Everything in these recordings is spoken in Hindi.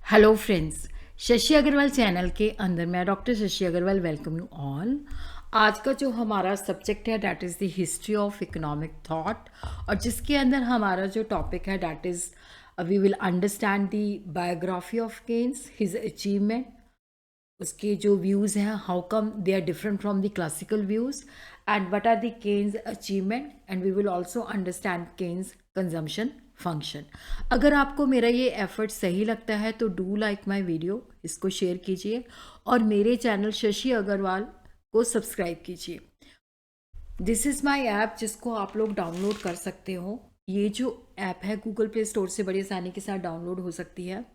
Hello friends, Shashi Agarwal channel के अंदर मैं doctor Shashi Agarwal welcome you all. आज का जो हमारा सब्जेक्ट है that is the history of economic thought, और जिसके अंदर हमारा जो टॉपिक है that is we will understand the biography of Keynes, his achievement, उसके जो व्यूज़ हैं, how come they are different from the classical views, and what are the Keynes achievement, and we will also understand Keynes consumption function. अगर आपको मेरा ये एफर्ट सही लगता है तो डू लाइक माय वीडियो, इसको शेयर कीजिए और मेरे चैनल शशि अग्रवाल को सब्सक्राइब कीजिए। दिस इज़ माय ऐप जिसको आप लोग डाउनलोड कर सकते हो। ये जो ऐप है गूगल प्ले स्टोर से बड़ी आसानी के साथ डाउनलोड हो सकती है,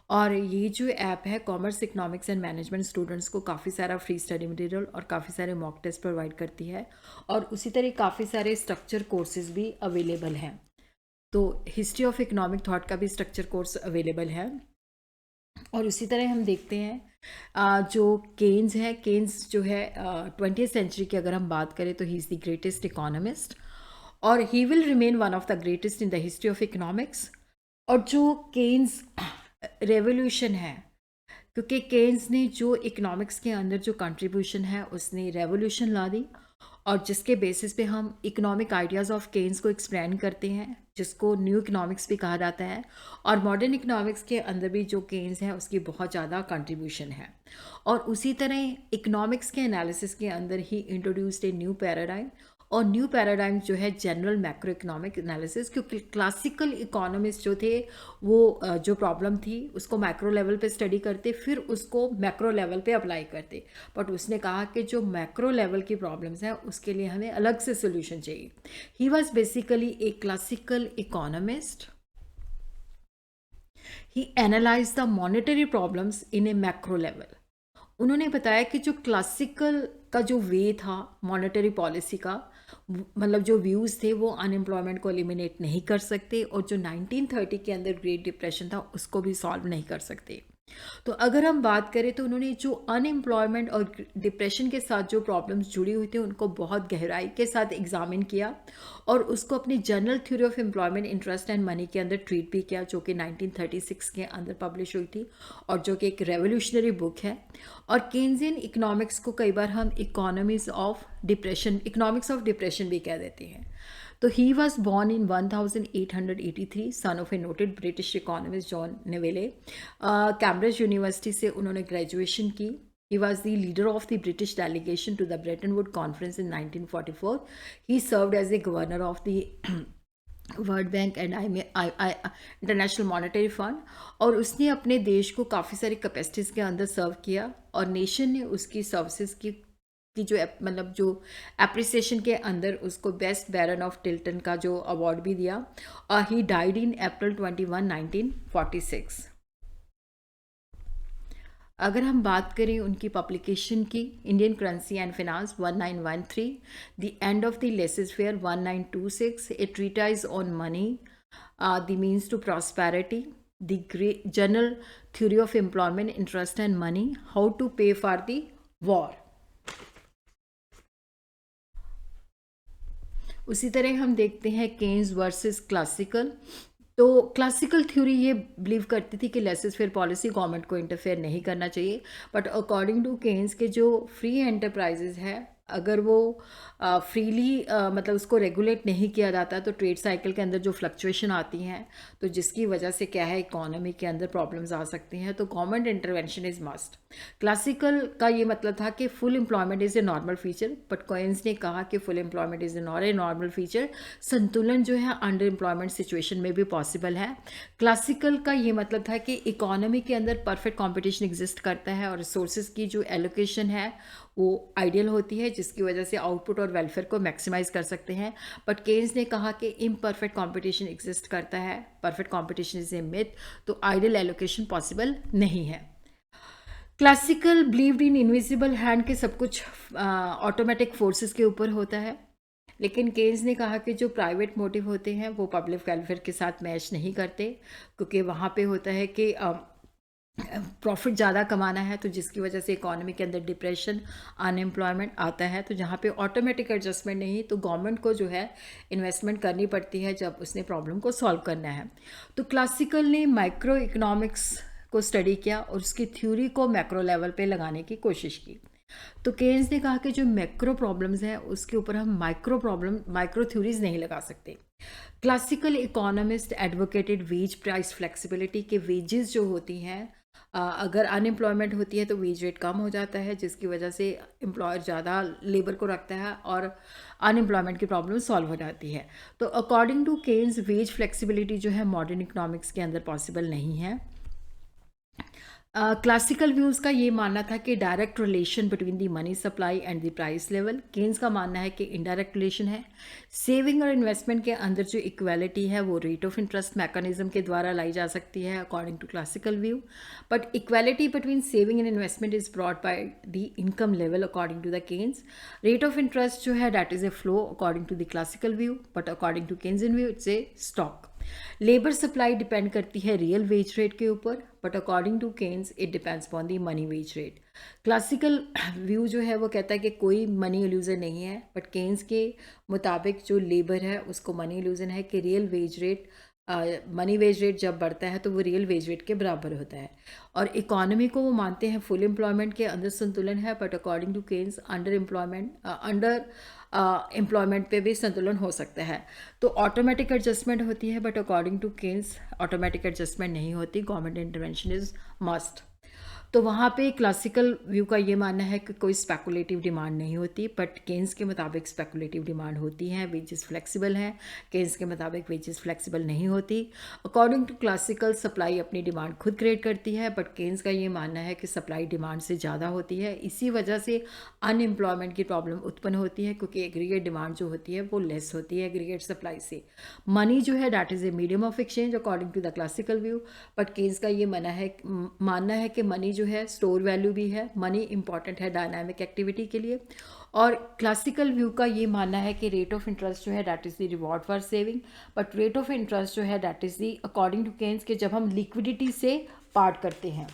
और ये जो ऐप है commerce, economics and management students को काफ़ी सारा फ्री स्टडी मटेरियल और काफ़ी सारे मॉक टेस्ट प्रोवाइड करती है, और उसी तरह काफ़ी सारे स्ट्रक्चर कोर्सेज भी अवेलेबल हैं। तो हिस्ट्री ऑफ इकोनॉमिक थॉट का भी स्ट्रक्चर कोर्स अवेलेबल है। और उसी तरह हम देखते हैं जो केन्स है, केन्स जो है 20th सेंचुरी की अगर हम बात करें तो he is the greatest economist, और he will remain one of the greatest in the history of economics. और जो केन्स रेवोल्यूशन है, क्योंकि केन्स ने जो इकोनॉमिक्स के अंदर जो कंट्रीब्यूशन है उसने रेवोल्यूशन ला दी, और जिसके बेसिस पे हम इकोनॉमिक आइडियाज़ ऑफ केन्स को एक्सप्लेन करते हैं, जिसको न्यू इकोनॉमिक्स भी कहा जाता है। और मॉडर्न इकोनॉमिक्स के अंदर भी जो केन्स है उसकी बहुत ज़्यादा कंट्रीब्यूशन है। और उसी तरह इकोनॉमिक्स के एनालिसिस के अंदर ही इंट्रोड्यूस्ड ए न्यू पैराडाइम, और न्यू पैराडाइम जो है जनरल मैक्रो इकोनॉमिक एनालिसिस, क्योंकि क्लासिकल इकोनॉमिस्ट जो थे वो जो प्रॉब्लम थी उसको मैक्रो लेवल पे स्टडी करते, फिर उसको मैक्रो लेवल पे अप्लाई करते। बट उसने कहा कि जो मैक्रो लेवल की प्रॉब्लम्स हैं उसके लिए हमें अलग से सोल्यूशन चाहिए। He was basically A classical economist. He analyse the monetary problems in A macro level. उन्होंने बताया कि जो क्लासिकल का जो वे था मॉनेटरी पॉलिसी का, मतलब जो व्यूज़ थे वो अनएम्प्लॉयमेंट को एलिमिनेट नहीं कर सकते, और जो 1930 के अंदर ग्रेट डिप्रेशन था उसको भी सॉल्व नहीं कर सकते। तो अगर हम बात करें तो उन्होंने जो अनएम्प्लॉयमेंट और डिप्रेशन के साथ जो प्रॉब्लम्स जुड़ी हुई थी उनको बहुत गहराई के साथ एग्जामिन किया, और उसको अपनी general theory of employment, interest and money के अंदर ट्रीट भी किया, जो कि 1936 के अंदर पब्लिश हुई थी, और जो कि एक रेवोल्यूशनरी बुक है। और केन्जियन इकोनॉमिक्स को कई बार हम इकोनॉमिक्स ऑफ डिप्रेशन भी कह देते हैं। तो he was born in 1883, son of a noted British economist John Neville. Cambridge university से उन्होंने ग्रेजुएशन की। He was the leader of the British delegation to the Bretton Woods Conference in 1944. He served as the governor of the world bank and international monetary fund, और उसने अपने देश को काफ़ी सारी कैपेसिटीज़ के अंदर सर्व किया, और नेशन ने उसकी सर्विसेज की जो मतलब जो एप्रिसिएशन के अंदर उसको बेस्ट बैरन ऑफ टिल्टन का जो अवार्ड भी दिया। और ही डाइड इन अप्रैल 21, 1946। अगर हम बात करें उनकी पब्लिकेशन की, Indian currency and finance 1913, the end of the laissez faire 1926, a treatise on money, the means to prosperity, the great general theory of employment, interest and money, how to pay for the war. उसी तरह हम देखते हैं केन्स वर्सेस क्लासिकल। तो क्लासिकल थ्योरी ये बिलीव करती थी कि लेसेस फेयर पॉलिसी गवर्नमेंट को इंटरफेयर नहीं करना चाहिए, बट अकॉर्डिंग टू केन्स के जो फ्री एंटरप्राइजेज है, अगर वो फ्रीली मतलब उसको रेगुलेट नहीं किया जाता तो ट्रेड साइकिल के अंदर जो फ्लक्चुएशन आती हैं, तो जिसकी वजह से क्या है इकोनॉमी के अंदर प्रॉब्लम्स आ सकती हैं, तो government intervention is must. Classical का ये मतलब था कि full employment is a normal feature, but coins ने कहा कि full employment is not a normal feature, संतुलन जो है अंडर एम्प्लॉयमेंट सिचुएशन में भी पॉसिबल है। क्लासिकल का ये मतलब था कि इकोनॉमी के अंदर परफेक्ट कॉम्पिटिशन एग्जिस्ट करता है, और रिसोर्सेज की जो एलोकेशन है वो आइडियल होती है, जिसकी वजह से आउटपुट और वेलफेयर को मैक्सिमाइज कर सकते हैं। बट केन्स ने कहा कि इम्परफेक्ट कंपटीशन एग्जिस्ट करता है, perfect competition is a myth, तो आइडियल एलोकेशन पॉसिबल नहीं है। Classical believed in invisible hand के सब कुछ ऑटोमेटिक फोर्सेस के ऊपर होता है, लेकिन केन्स ने कहा कि जो प्राइवेट मोटिव होते हैं वो पब्लिक वेलफेयर के साथ मैच नहीं करते, क्योंकि वहाँ पे होता है कि प्रॉफिट ज़्यादा कमाना है, तो जिसकी वजह से इकोनॉमी के अंदर डिप्रेशन, अनएम्प्लॉयमेंट आता है, तो जहाँ पे ऑटोमेटिक एडजस्टमेंट नहीं, तो गवर्नमेंट को जो है इन्वेस्टमेंट करनी पड़ती है जब उसने प्रॉब्लम को सॉल्व करना है। तो क्लासिकल ने माइक्रो इकोनॉमिक्स को स्टडी किया और उसकी थ्योरी को मैक्रो लेवल पे लगाने की कोशिश की। तो केन्स ने कहा कि जो मैक्रो प्रॉब्लम्स हैं उसके ऊपर हम माइक्रो थ्योरीज नहीं लगा सकते। Classical economist advocated wage price flexibility के वेजेस जो होती हैं, अगर अनएम्प्लॉयमेंट होती है तो वेज रेट कम हो जाता है, जिसकी वजह से एम्प्लॉयर ज़्यादा लेबर को रखता है और अनएम्प्लॉयमेंट की प्रॉब्लम सॉल्व हो जाती है। तो according to Keynes wage flexibility जो है मॉडर्न इकोनॉमिक्स के अंदर पॉसिबल नहीं है। क्लासिकल व्यूज़ का ये मानना था कि direct relation between the money supply and the price level. Keynes का मानना है कि इनडायरेक्ट रिलेशन है। सेविंग और इन्वेस्टमेंट के अंदर जो इक्वालिटी है वो रेट ऑफ इंटरेस्ट मैकेनिज्म के द्वारा लाई जा सकती है according to classical view, but equality between saving and investment is brought by the income level according to the Keynes. Rate of interest जो है that is a flow according to the classical view, but according to Keynes in view it's a stock. Labour supply depend करती है रियल वेज रेट के ऊपर, but according to Keynes it depends upon the money wage rate. Classical view जो है वो कहता है कि कोई मनी इल्यूजन नहीं है, बट केन्स के मुताबिक जो लेबर है उसको मनी इल्यूजन है कि real wage rate, money wage rate जब बढ़ता है तो वो रियल वेज रेट के बराबर होता है। और इकोनॉमी को वो मानते हैं फुल एम्प्लॉयमेंट के अंदर संतुलन है, but according to Keynes under employment पे भी संतुलन हो सकता है। तो ऑटोमेटिक एडजस्टमेंट होती है, but according to Keynes automatic adjustment नहीं होती, गवर्नमेंट इंटरवेंशन इज मस्ट। तो वहाँ पे क्लासिकल व्यू का ये मानना है कि कोई स्पेकुलेटिव डिमांड नहीं होती, बट केन्स के मुताबिक स्पेकुलेटिव डिमांड होती हैं, वेजेस फ्लेक्सिबल हैं। केन्स के मुताबिक वेजेस फ्लेक्सिबल नहीं होती। अकॉर्डिंग टू क्लासिकल सप्लाई अपनी डिमांड खुद क्रिएट करती है, बट केन्स का ये मानना है कि सप्लाई डिमांड से ज़्यादा होती है। इसी वजह से अनएम्प्लॉयमेंट की प्रॉब्लम उत्पन्न होती है, क्योंकि एग्रीगेट डिमांड जो होती है वो लेस होती है एग्रीगेट सप्लाई से। मनी जो है that is a medium of exchange according to the classical view, but Keynes का ये मानना है कि मनी जो है स्टोर वैल्यू भी है। मनी इंपॉर्टेंट है डायनामिक एक्टिविटी के लिए। और क्लासिकल व्यू का ये मानना है कि रेट ऑफ इंटरेस्ट जो है that is the reward for saving, but rate of interest जो है that is the according to Keynes के जब हम लिक्विडिटी से पार्ट करते हैं।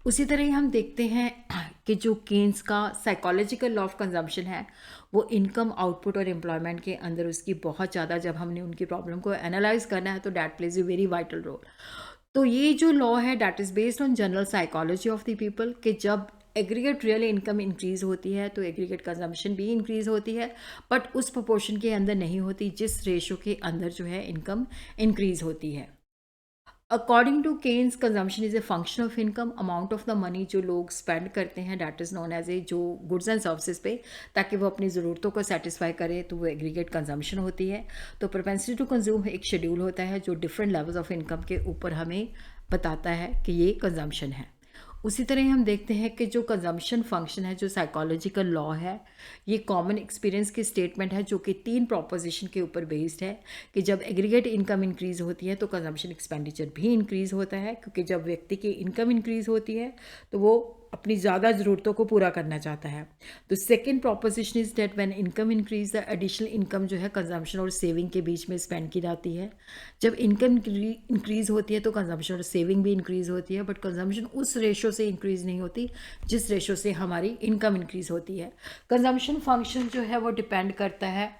उसी तरह ही हम देखते हैं कि जो केन्स का साइकोलॉजिकल लॉ ऑफ कंजम्पशन है वो इनकम, आउटपुट और एम्प्लॉयमेंट के अंदर उसकी बहुत ज़्यादा, जब हमने उनकी प्रॉब्लम को एनालाइज करना है तो that plays a very vital role. तो ये जो लॉ है that is based on general psychology of the people, कि जब एग्रीगेट रियल इनकम इंक्रीज होती है तो एग्रीगेट कंजम्पशन भी इंक्रीज होती है, बट उस प्रोपोर्शन के अंदर नहीं होती जिस रेशो के अंदर जो है इनकम इंक्रीज होती है। According to Keynes consumption is a function of income. Amount of the money जो लोग स्पेंड करते हैं that is known as a जो गुड्स एंड सर्विसेज पे, ताकि वो अपनी ज़रूरतों को सेटिस्फाई करे, तो वो एग्रीगेट कंजम्पशन होती है। तो प्रोपेंसिटी टू कंज्यूम एक शेड्यूल होता है जो डिफरेंट लेवल्स ऑफ इनकम के ऊपर हमें बताता है कि ये कंजम्पशन है। उसी तरह हम देखते हैं कि जो कंजम्पशन फंक्शन है, जो साइकोलॉजिकल लॉ है, ये कॉमन एक्सपीरियंस की स्टेटमेंट है जो कि 3 प्रोपोजिशन के ऊपर बेस्ड है कि जब एग्रीगेट इनकम इंक्रीज होती है तो कंजम्पशन एक्सपेंडिचर भी इंक्रीज होता है, क्योंकि जब व्यक्ति की इनकम इंक्रीज होती है तो वो अपनी ज़्यादा ज़रूरतों को पूरा करना चाहता है। तो second proposition is that when income increase the additional income जो है कंजम्पशन और सेविंग के बीच में स्पेंड की जाती है। जब इनकम इंक्रीज होती है तो कंजम्पशन और सेविंग भी इंक्रीज होती है, बट कंजम्पशन उस रेशो से इंक्रीज नहीं होती जिस रेशो से हमारी इनकम इंक्रीज होती है। कंजम्पशन फंक्शन जो है वो डिपेंड करता है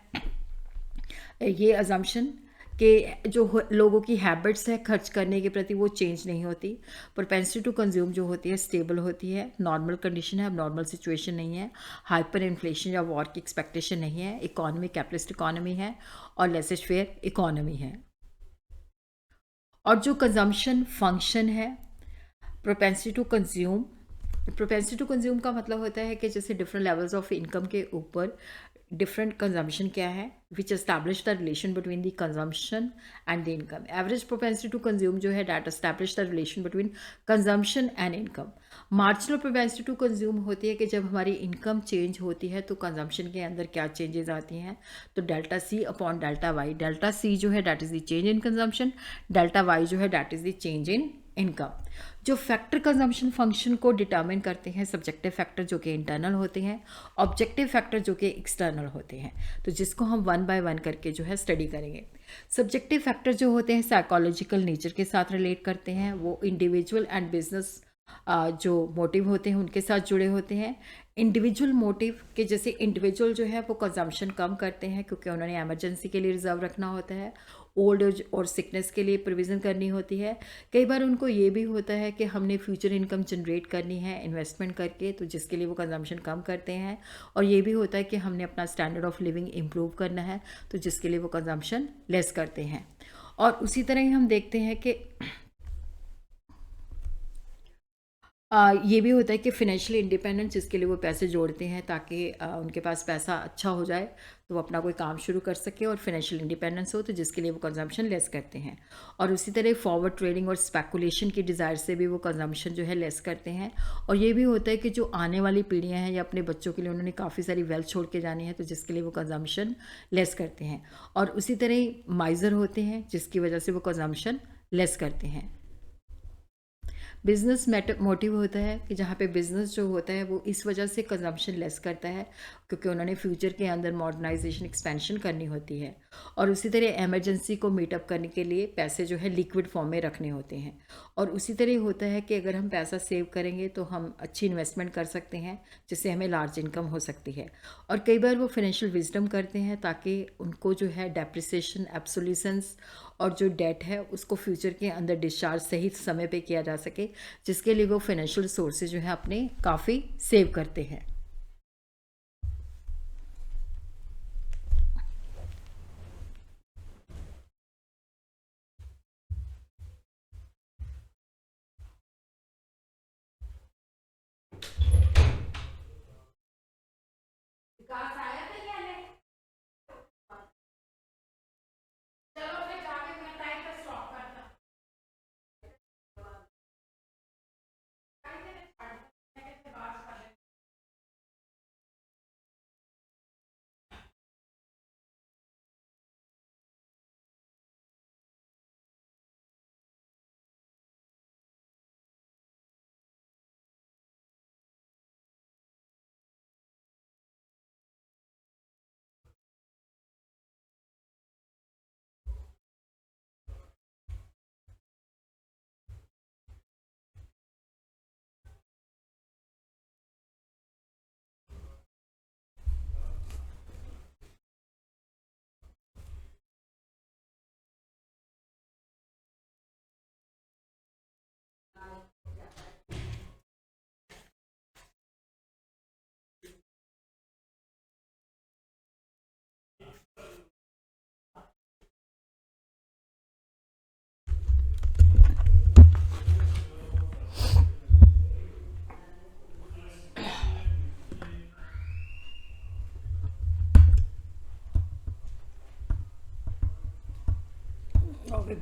ये अजम्पशन कि जो लोगों की हैबिट्स है खर्च करने के प्रति वो चेंज नहीं होती। प्रोपेंसिटी टू कंज्यूम जो होती है स्टेबल होती है, नॉर्मल कंडीशन है, अब नॉर्मल सिचुएशन नहीं है, हाइपर इन्फ्लेशन या वॉर की एक्सपेक्टेशन नहीं है, इकोनॉमी कैपिटलिस्ट इकोनॉमी है और लेसेस्ट फेयर इकोनॉमी है। और जो कंजम्पशन फंक्शन है प्रोपेंसिटी टू कंज्यूम का मतलब होता है कि जैसे डिफरेंट लेवल्स ऑफ इनकम के ऊपर डिफरेंट कंजम्पशन क्या है which establish the relation between the consumption and the income. Average propensity to consume जो है that establish the relation between consumption and income. Marginal propensity to consume होती है कि जब हमारी इनकम चेंज होती है तो कंजम्पशन के अंदर क्या चेंजेस आती हैं, तो delta C upon delta Y. Delta C जो है that is the change in consumption, delta Y जो है that is the change in income. जो फैक्टर कंजम्पशन फंक्शन को डिटर्मिन करते हैं सब्जेक्टिव फैक्टर जो कि इंटरनल होते हैं, ऑब्जेक्टिव फैक्टर जो कि एक्सटर्नल होते हैं, तो जिसको हम 1 बाय 1 करके जो है स्टडी करेंगे। सब्जेक्टिव फैक्टर जो होते हैं साइकोलॉजिकल नेचर के साथ रिलेट करते हैं, वो इंडिविजुअल एंड बिजनेस जो मोटिव होते हैं उनके साथ जुड़े होते हैं। इंडिविजुअल मोटिव के जैसे इंडिविजुअल जो है वो कंजम्पशन कम करते हैं क्योंकि उन्होंने एमरजेंसी के लिए रिजर्व रखना होता है, ओल्ड एज और सिकनेस के लिए प्रोविज़न करनी होती है। कई बार उनको ये भी होता है कि हमने फ्यूचर इनकम जनरेट करनी है इन्वेस्टमेंट करके, तो जिसके लिए वो कंजम्पशन कम करते हैं। और ये भी होता है कि हमने अपना स्टैंडर्ड ऑफ लिविंग इम्प्रूव करना है, तो जिसके लिए वो कंजम्पशन लेस करते हैं। और उसी तरह ही हम देखते हैं कि ये भी होता है कि फ़ाइनेंशियल इंडिपेंडेंस, जिसके लिए वो पैसे जोड़ते हैं ताकि उनके पास पैसा अच्छा हो जाए तो वो अपना कोई काम शुरू कर सके और फ़ाइनेंशियल इंडिपेंडेंस हो, तो जिसके लिए वो कंजम्पशन लेस करते हैं। और उसी तरह फॉरवर्ड ट्रेडिंग और स्पेकुलेशन की डिज़ायर से भी वो कंजम्पशन जो है लेस करते हैं। और ये भी होता है कि जो आने वाली पीढ़ियाँ हैं या अपने बच्चों के लिए उन्होंने काफ़ी सारी वेल्थ छोड़ के जानी है, तो जिसके लिए वो कंजम्पशन लेस करते हैं। और उसी तरह माइज़र होते हैं, जिसकी वजह से वो कंजम्पशन लेस करते हैं। बिज़नेस मोटिव होता है कि जहाँ पे बिज़नेस जो होता है वो इस वजह से कंजम्पशन लेस करता है क्योंकि उन्होंने फ्यूचर के अंदर मॉडर्नाइजेशन एक्सपेंशन करनी होती है। और उसी तरह इमरजेंसी को मीटअप करने के लिए पैसे जो है लिक्विड फॉर्म में रखने होते हैं। और उसी तरह होता है कि अगर हम पैसा सेव करेंगे तो हम अच्छी इन्वेस्टमेंट कर सकते हैं, जिससे हमें लार्ज इनकम हो सकती है। और कई बार वो फाइनेंशियल विजडम करते हैं ताकि उनको जो है डेप्रिसिएशन, एब्सोल्यूशंस और जो डेट है उसको फ्यूचर के अंदर डिस्चार्ज सही समय पे किया जा सके, जिसके लिए वो फाइनेंशियल सोर्सेज जो है अपने काफ़ी सेव करते हैं।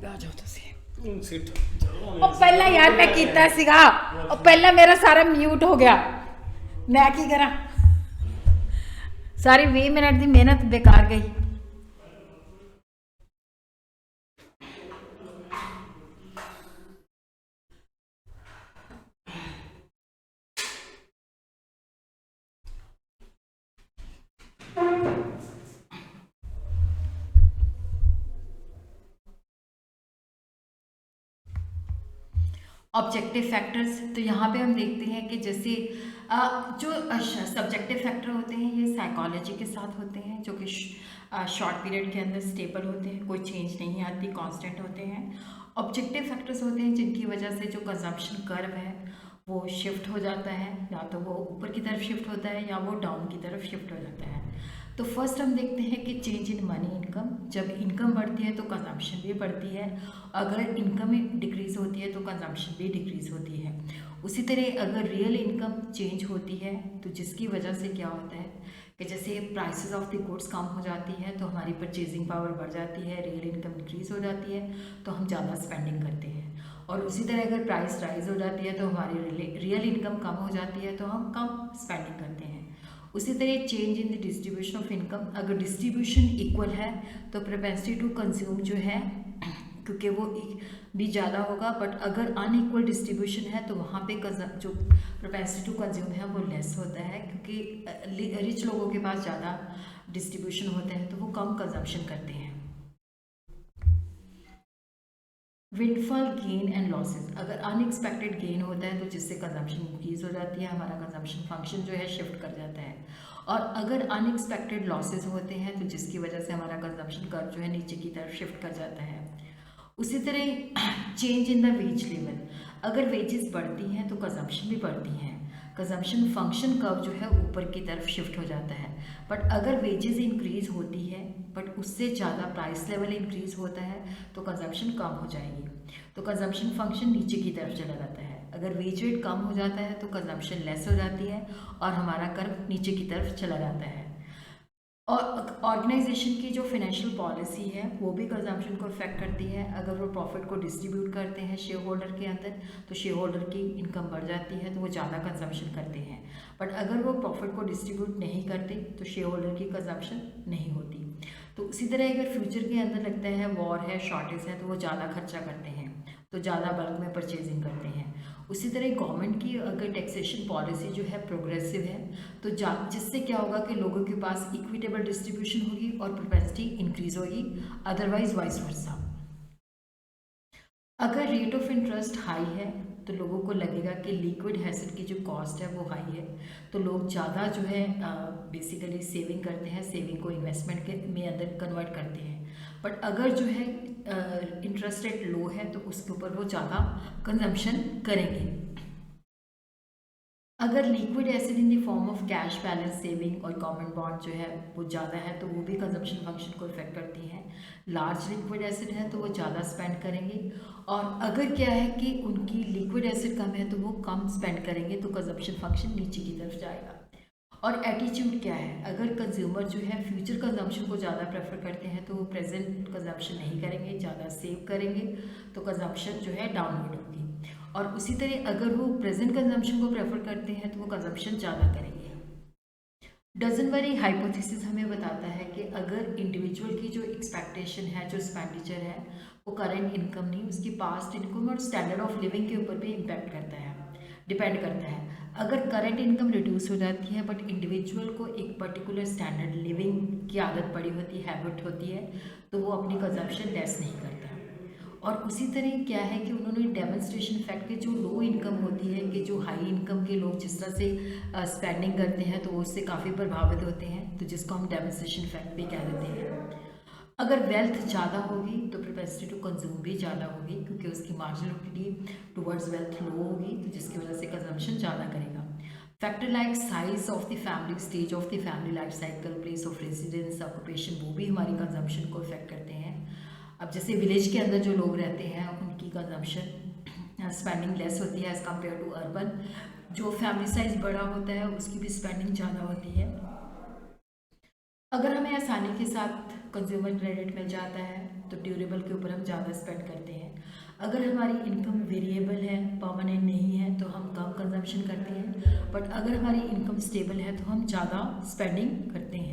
आ जाओ ਤੁਸੀਂ ਉਹ ਪਹਿਲਾਂ ਯਾਰ ਮੈਂ ਕੀਤਾ ਸੀਗਾ, ਉਹ ਪਹਿਲਾਂ ਮੇਰਾ ਸਾਰਾ ਮਿਊਟ ਹੋ ਗਿਆ, ਮੈਂ ਕੀ ਕਰਾਂ, ਸਾਰੀ 20 ਮਿੰਟ ਦੀ ਮਿਹਨਤ ਬੇਕਾਰ ਗਈ। ऑब्जेक्टिव फैक्टर्स, तो यहाँ पे हम देखते हैं कि जैसे जो सब्जेक्टिव फैक्टर होते हैं ये साइकोलॉजी के साथ होते हैं, जो कि शॉर्ट पीरियड के अंदर स्टेबल होते हैं, कोई चेंज नहीं आती, कांस्टेंट होते हैं। ऑब्जेक्टिव फैक्टर्स होते हैं जिनकी वजह से जो कंजम्पशन कर्व है वो शिफ्ट हो जाता है, या तो वो ऊपर की तरफ शिफ्ट होता है या वो डाउन की तरफ शिफ्ट हो जाता है। तो फर्स्ट हम देखते हैं कि चेंज इन मनी इनकम, जब इनकम बढ़ती है तो कंजम्पशन भी बढ़ती है, अगर इनकम डिक्रीज़ होती है तो कंजम्पशन भी डिक्रीज़ होती है। उसी तरह अगर रियल इनकम चेंज होती है तो जिसकी वजह से क्या होता है कि जैसे प्राइसेस ऑफ द गुड्स कम हो जाती है तो हमारी परचेजिंग पावर बढ़ जाती है, रियल इनकम इंक्रीज़ हो जाती है तो हम ज़्यादा स्पेंडिंग करते हैं। और उसी तरह अगर प्राइस राइज हो जाती है तो हमारी रियल इनकम कम हो जाती है तो हम कम स्पेंडिंग करते हैं। उसी तरह change in the distribution of income, अगर डिस्ट्रीब्यूशन इक्वल है तो प्रोपेंसिटी टू कंज्यूम जो है क्योंकि वो भी ज़्यादा होगा, बट अगर अनइक्वल डिस्ट्रीब्यूशन है तो वहाँ पे जो प्रोपेंसिटी टू कंज्यूम है वो लेस होता है, क्योंकि रिच लोगों के पास ज़्यादा डिस्ट्रीब्यूशन होता है तो वो कम कंजम्पशन करते हैं। विंडफॉल गेन एंड लॉसेस, अगर अनएक्सपेक्टेड गेन होता है तो जिससे कंजम्पशन इंक्रीज हो जाती है, हमारा कंजम्पशन फंक्शन जो है शिफ्ट कर जाता है। और अगर अनएक्सपेक्टेड लॉसेस होते हैं तो जिसकी वजह से हमारा कंजम्पशन कर्व जो है नीचे की तरफ शिफ्ट कर जाता है। उसी तरह change in the wage level, अगर वेजेस बढ़ती हैं तो कंजम्पशन भी बढ़ती हैं, कंजम्पशन फंक्शन कर्व जो है ऊपर की तरफ शिफ्ट हो जाता है। बट अगर वेजेस इंक्रीज होती है बट उससे ज़्यादा प्राइस लेवल इंक्रीज होता है तो कंजम्पशन कम हो जाएगी, तो कंजम्पशन फंक्शन नीचे की तरफ चला जाता है। अगर वेज रेट कम हो जाता है तो कंजम्पशन लेस हो जाती है और हमारा कर्व नीचे की तरफ चला जाता है। और ऑर्गेनाइजेशन की जो फाइनेंशियल पॉलिसी है वो भी कंजम्पशन को इफेक्ट करती है। अगर वो प्रॉफिट को डिस्ट्रीब्यूट करते हैं शेयर होल्डर के अंदर तो शेयर होल्डर की इनकम बढ़ जाती है तो वो ज़्यादा कंजम्पशन करते हैं। बट अगर वो प्रॉफिट को डिस्ट्रीब्यूट नहीं करते तो शेयर होल्डर की कंजम्पशन नहीं होती। तो उसी तरह अगर फ्यूचर के अंदर लगता है वॉर है, शॉर्टेज है, तो वो ज़्यादा खर्चा करते हैं, तो ज़्यादा बल्क में परचेजिंग करते हैं। उसी तरह गवर्नमेंट की अगर टैक्सेशन पॉलिसी जो है प्रोग्रेसिव है तो जिससे क्या होगा कि लोगों के पास इक्विटेबल डिस्ट्रीब्यूशन होगी और प्रोपेंसिटी इंक्रीज होगी, अदरवाइज वाइस वर्सा। अगर रेट ऑफ इंटरेस्ट हाई है तो लोगों को लगेगा कि लिक्विड एसेट की जो कॉस्ट है वो हाई है, तो लोग ज़्यादा जो है बेसिकली सेविंग करते हैं, सेविंग को इन्वेस्टमेंट के में अंदर कन्वर्ट करते हैं। बट अगर जो है इंटरेस्ट रेट लो है तो उसके ऊपर वो ज़्यादा कंजम्पशन करेंगे। अगर liquid acid in the form of cash balance saving और गवर्नमेंट बॉन्ड जो है वो ज़्यादा है तो वो भी कंजम्पशन फंक्शन को इफेक्ट करती हैं। लार्ज लिक्विड एसिड है तो वो ज़्यादा स्पेंड करेंगे, और अगर क्या है कि उनकी लिक्विड एसिड कम है तो वो कम स्पेंड करेंगे, तो कंजम्पशन फंक्शन नीचे की तरफ जाएगा। और एटीट्यूड क्या है, अगर कंज्यूमर जो है फ्यूचर कंजम्पशन को ज़्यादा प्रेफर करते हैं तो वो प्रेजेंट कंजम्पशन नहीं करेंगे, ज़्यादा सेव करेंगे, तो कंजम्पशन जो है डाउनवर्ड होगी। और उसी तरह अगर वो प्रेजेंट कंजम्पशन को प्रेफर करते हैं तो वो कंजम्पशन ज़्यादा करेंगे। डजन वरी हाइपोथेसिस हमें बताता है कि अगर इंडिविजुअल की जो एक्सपेक्टेशन है, जो एक्सपेंडिचर है, वो करंट इनकम नहीं उसकी पास्ट इनकम और स्टैंडर्ड ऑफ लिविंग के ऊपर भी इम्पैक्ट करता है, डिपेंड करता है। अगर करंट इनकम रिड्यूस हो जाती है बट इंडिविजुअल को एक पर्टिकुलर स्टैंडर्ड लिविंग की आदत पड़ी होती है, हैबिट होती है, तो वो अपनी कंजम्पशन लेस नहीं करता। और उसी तरह क्या है कि उन्होंने डेमोन्स्ट्रेशन फैक्ट के जो लो इनकम होती है कि जो हाई इनकम के लोग जिस तरह से स्पेंडिंग करते हैं तो उससे काफ़ी प्रभावित होते हैं, तो जिसको हम डेमोन्स्ट्रेशन फैक्ट भी कह देते हैं। अगर वेल्थ ज़्यादा होगी तो प्रोपेंसिटी टू कंज्यूम भी ज़्यादा होगी क्योंकि उसकी मार्जिनलिटी टुवर्ड्स वेल्थ लो होगी, तो जिसकी वजह से कंजम्पशन ज़्यादा करेगा। Factor like size of the family, stage of the family life cycle, place of residence, occupation, वो भी हमारी कंजम्पशन को इफेक्ट करते हैं। अब जैसे विलेज के अंदर जो लोग रहते हैं उनकी कंजम्पशन स्पेंडिंग लेस होती है एज़ कम्पेयर टू अर्बन। जो फैमिली साइज बड़ा होता है उसकी भी स्पेंडिंग ज़्यादा होती है। अगर हमें आसानी के साथ कंज्यूमर क्रेडिट मिल जाता है तो ड्यूरेबल के ऊपर हम ज़्यादा स्पेंड करते हैं। अगर हमारी इनकम वेरिएबल है, परमानेंट नहीं है, तो हम कम कंजम्पशन करते हैं। बट अगर हमारी इनकम स्टेबल है तो हम ज़्यादा स्पेंडिंग करते हैं।